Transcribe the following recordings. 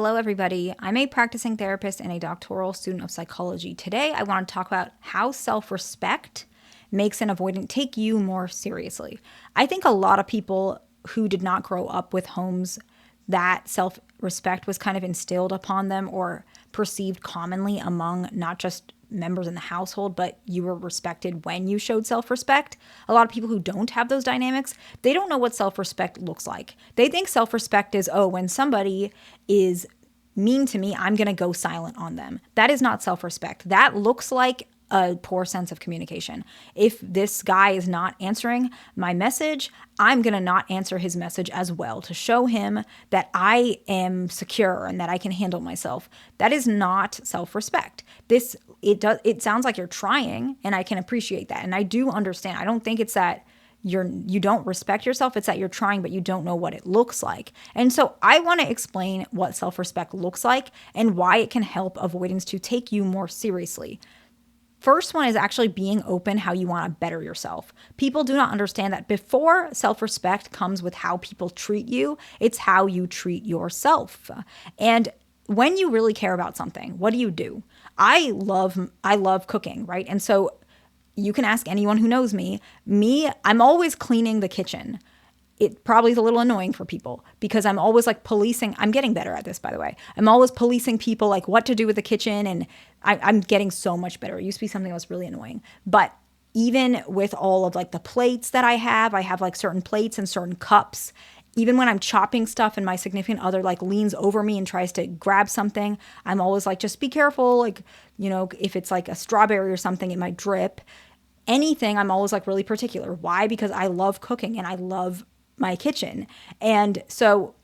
Hello, everybody. I'm a practicing therapist and a doctoral student of psychology. Today, I want to talk about how self respect makes an avoidant take you more seriously. I think a lot of people who did not grow up with homes that self respect was kind of instilled upon them or perceived commonly among not just members in the household, but you were respected when you showed self respect. A lot of people who don't have those dynamics, they don't know what self respect looks like. They think self respect is, oh, when somebody is mean to me, I'm going to go silent on them. That is not self respect. That looks like a poor sense of communication. If this guy is not answering my message, I'm going to not answer his message as well to show him that I am secure and that I can handle myself. That is not self-respect. It sounds like you're trying, and I can appreciate that. And I do understand. I don't think it's that you don't respect yourself. It's that you're trying, but you don't know what it looks like. And so I want to explain what self-respect looks like and why it can help avoidance to take you more seriously. First one is actually being open how you want to better yourself. People do not understand that before self-respect comes with how people treat you, it's how you treat yourself. And when you really care about something, what do? I love cooking, right? And so you can ask anyone who knows me, I'm always cleaning the kitchen. It probably is a little annoying for people because I'm always like policing. I'm getting better at this, by the way. I'm always policing people like what to do with the kitchen, and I'm getting so much better. It used to be something that was really annoying. But even with all of like the plates that I have like certain plates and certain cups. Even when I'm chopping stuff and my significant other like leans over me and tries to grab something, I'm always like, just be careful. Like, if it's like a strawberry or something, it might drip. Anything, I'm always like really particular. Why? Because I love cooking and I love my kitchen. And so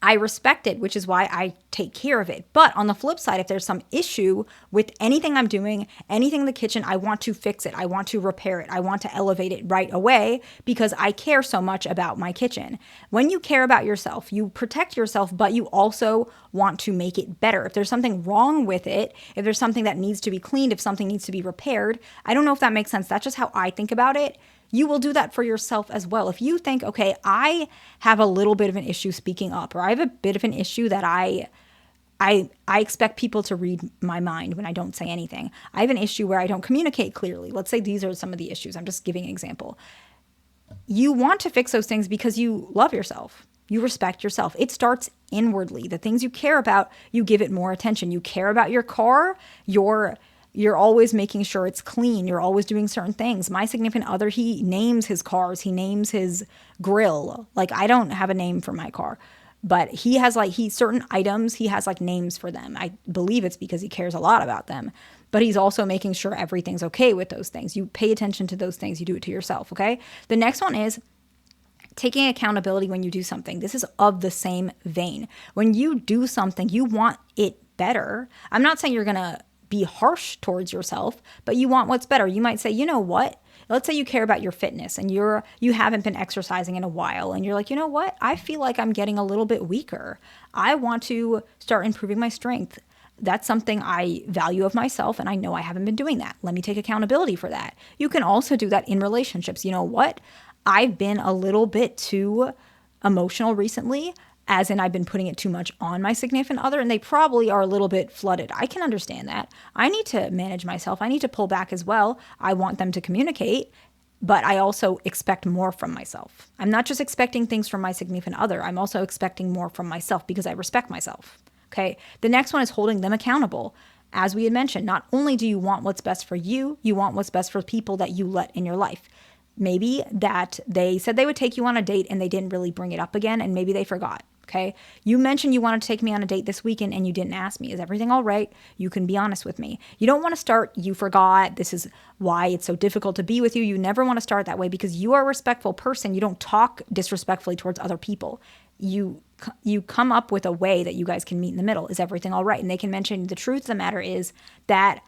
I respect it, which is why I take care of it. But on the flip side, if there's some issue with anything I'm doing, anything in the kitchen, I want to fix it. I want to repair it. I want to elevate it right away because I care so much about my kitchen. When you care about yourself, you protect yourself, but you also want to make it better. If there's something wrong with it, if there's something that needs to be cleaned, if something needs to be repaired, I don't know if that makes sense. That's just how I think about it. You will do that for yourself as well. If you think, okay, I have a little bit of an issue speaking up, or I have a bit of an issue that I expect people to read my mind when I don't say anything. I have an issue where I don't communicate clearly. Let's say these are some of the issues. I'm just giving an example. You want to fix those things because you love yourself. You respect yourself. It starts inwardly. The things you care about, you give it more attention. You care about your car, you're always making sure it's clean. You're always doing certain things. My significant other, he names his cars. He names his grill. Like, I don't have a name for my car, but he has certain items, he has like names for them. I believe it's because he cares a lot about them, but he's also making sure everything's okay with those things. You pay attention to those things. You do it to yourself. Okay. The next one is taking accountability when you do something. This is of the same vein. When you do something, you want it better. I'm not saying you're going to be harsh towards yourself, but you want what's better. You might say, you know what? Let's say you care about your fitness and you haven't been exercising in a while and you're like, you know what? I feel like I'm getting a little bit weaker. I want to start improving my strength. That's something I value of myself, and I know I haven't been doing that. Let me take accountability for that. You can also do that in relationships. You know what? I've been a little bit too emotional recently, as in I've been putting it too much on my significant other, and they probably are a little bit flooded. I can understand that. I need to manage myself. I need to pull back as well. I want them to communicate, but I also expect more from myself. I'm not just expecting things from my significant other. I'm also expecting more from myself because I respect myself. Okay. The next one is holding them accountable. As we had mentioned, not only do you want what's best for you, you want what's best for people that you let in your life. Maybe that they said they would take you on a date and they didn't really bring it up again, and maybe they forgot. Okay. You mentioned you wanted to take me on a date this weekend and you didn't ask me. Is everything all right? You can be honest with me. You don't want to start, you forgot. This is why it's so difficult to be with you. You never want to start that way because you are a respectful person. You don't talk disrespectfully towards other people. You come up with a way that you guys can meet in the middle. Is everything all right? And they can mention the truth of the matter is that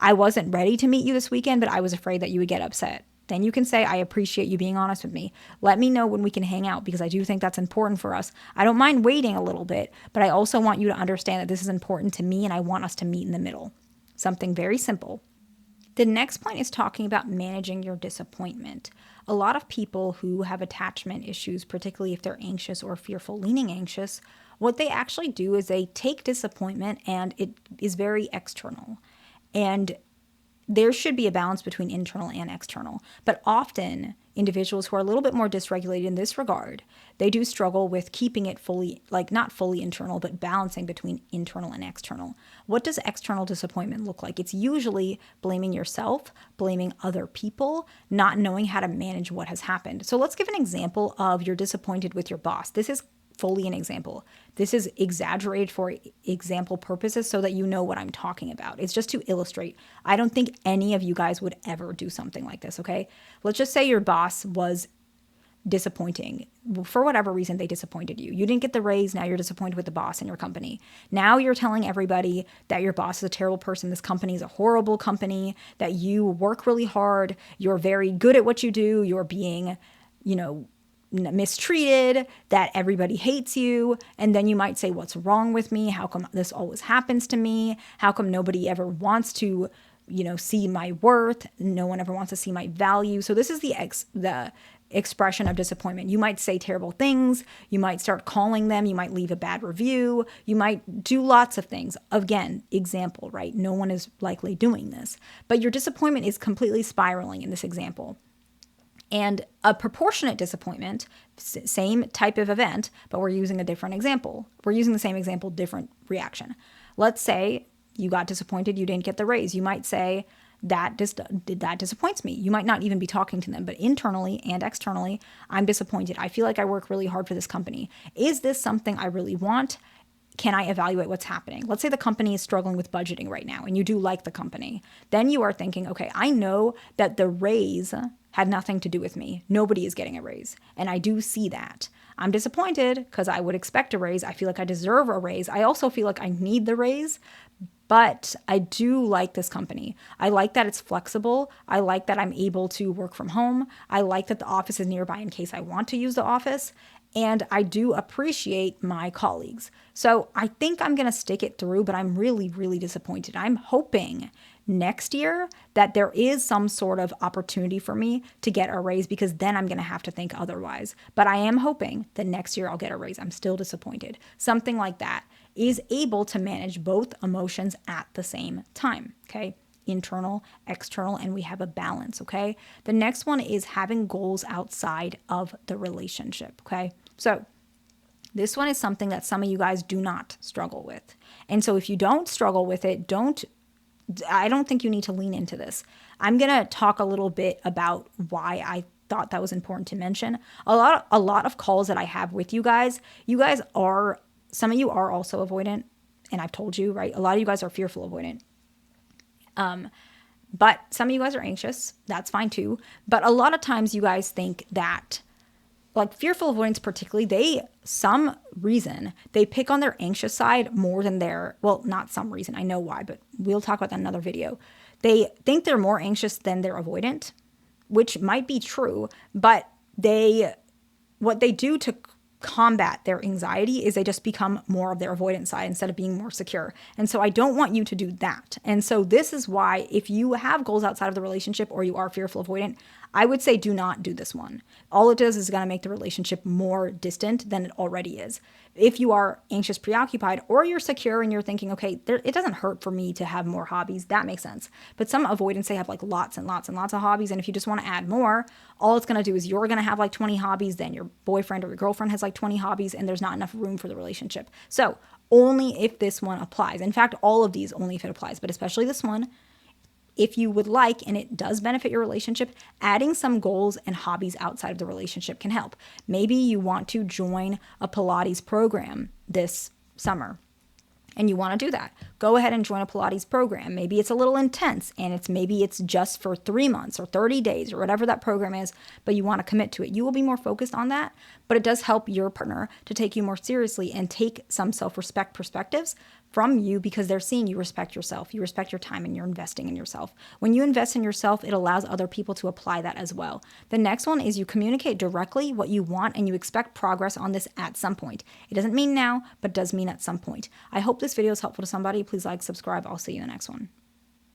I wasn't ready to meet you this weekend, but I was afraid that you would get upset. Then you can say, I appreciate you being honest with me. Let me know when we can hang out because I do think that's important for us. I don't mind waiting a little bit, but I also want you to understand that this is important to me and I want us to meet in the middle. Something very simple. The next point is talking about managing your disappointment. A lot of people who have attachment issues, particularly if they're anxious or fearful, leaning anxious, What they actually do is they take disappointment and it is very external. And there should be a balance between internal and external. But often, individuals who are a little bit more dysregulated in this regard, they do struggle with keeping it fully, like not fully internal, but balancing between internal and external. What does external disappointment look like? It's usually blaming yourself, blaming other people, not knowing how to manage what has happened. So let's give an example of you're disappointed with your boss. This is fully an example. This is exaggerated for example purposes so that you know what I'm talking about. It's just to illustrate. I don't think any of you guys would ever do something like this, okay? Let's just say your boss was disappointing. For whatever reason, they disappointed you. You didn't get the raise. Now you're disappointed with the boss in your company. Now you're telling everybody that your boss is a terrible person. This company is a horrible company, that you work really hard. You're very good at what you do. You're being, mistreated, that everybody hates you. And then you might say, what's wrong with me? How come this always happens to me? How come nobody ever wants to, see my worth? No one ever wants to see my value. So this is the expression of disappointment. You might say terrible things. You might start calling them. You might leave a bad review. You might do lots of things. Again, example, right? No one is likely doing this, but your disappointment is completely spiraling in this example. And a proportionate disappointment, same type of event, but we're using a different example. We're using the same example, different reaction. Let's say you got disappointed, you didn't get the raise. You might say, that disappoints me. You might not even be talking to them, but internally and externally, I'm disappointed. I feel like I work really hard for this company. Is this something I really want? Can I evaluate what's happening? Let's say the company is struggling with budgeting right now and you do like the company. Then you are thinking, okay, I know that the raise had nothing to do with me. Nobody is getting a raise. And I do see that. I'm disappointed because I would expect a raise. I feel like I deserve a raise. I also feel like I need the raise, but I do like this company. I like that it's flexible. I like that I'm able to work from home. I like that the office is nearby in case I want to use the office. And I do appreciate my colleagues. So I think I'm going to stick it through, but I'm really, really disappointed. I'm hoping next year that there is some sort of opportunity for me to get a raise, because then I'm going to have to think otherwise. But I am hoping that next year I'll get a raise. I'm still disappointed. Something like that is able to manage both emotions at the same time, okay? Internal, external, and we have a balance, okay? The next one is having goals outside of the relationship, okay? So this one is something that some of you guys do not struggle with. And so if you don't struggle with it, I don't think you need to lean into this. I'm going to talk a little bit about why I thought that was important to mention. A lot of calls that I have with you guys are, some of you are also avoidant, and I've told you, right? A lot of you guys are fearful avoidant. But some of you guys are anxious. That's fine too. But a lot of times you guys think that, like fearful avoidance particularly, some reason they pick on their anxious side more than not some reason. I know why, but we'll talk about that in another video. They think they're more anxious than they're avoidant, which might be true, but what they do to combat their anxiety is they just become more of their avoidant side instead of being more secure. And so I don't want you to do that. And so this is why, if you have goals outside of the relationship or you are fearful avoidant, I would say do not do this one. All it does is going to make the relationship more distant than it already is. If you are anxious, preoccupied, or you're secure and you're thinking, okay, it doesn't hurt for me to have more hobbies, that makes sense. But some avoidants, they have like lots and lots and lots of hobbies. And if you just want to add more, all it's going to do is you're going to have like 20 hobbies, then your boyfriend or your girlfriend has like 20 hobbies, and there's not enough room for the relationship. So only if this one applies. In fact, all of these only if it applies, but especially this one. If you would like, and it does benefit your relationship, adding some goals and hobbies outside of the relationship can help. Maybe you want to join a Pilates program this summer and you want to do that. Go ahead and join a Pilates program. Maybe it's a little intense and maybe it's just for 3 months or 30 days or whatever that program is, but you want to commit to it. You will be more focused on that, but it does help your partner to take you more seriously and take some self-respect perspectives from you, because they're seeing you respect yourself, you respect your time, and you're investing in yourself. When you invest in yourself, it allows other people to apply that as well. The next one is you communicate directly what you want and you expect progress on this at some point. It doesn't mean now, but does mean at some point. I hope this video is helpful to somebody. Please like, subscribe. I'll see you in the next one.